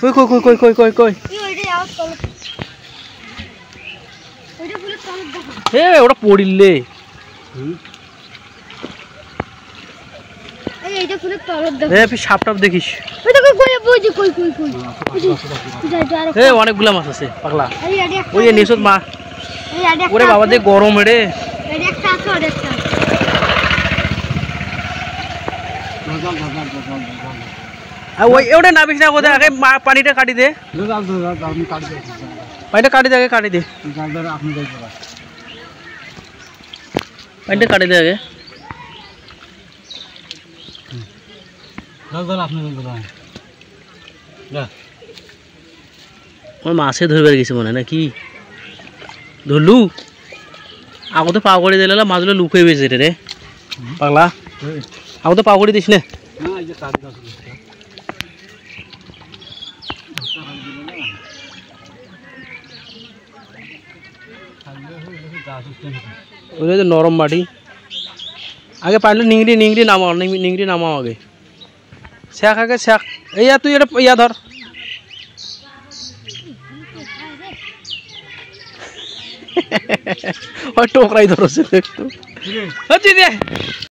কই কই কই কই কই কই এ ওটা পড়িলে সাপটাপ দেখিস অনেকগুলা মাছ আছে পাগলা ওই নিচত মা ওরে বাবা দিয়ে গরম রে ওই ওটা নাবিস না কোথায় আগে পানিটা কাটি দে পানিটা কাটি দে আগে কাটি দে পানিটা কাটি দে আগে মাছে ধরবার গেছে মনে না কি ধরলু আগতে পাও করে দিলে মাছগুলো লুকিয়ে বেঁচে রে পাগলা আগতে পাও করে দিস না নরম মাটি আগে পারলে নিংড়ি নিংড়ি নামাও নিংড়ি নামাও আগে শেখ আগে শেখ এইয়া তুই এটা ইয়া ধর টোকরাই ধরছে একটু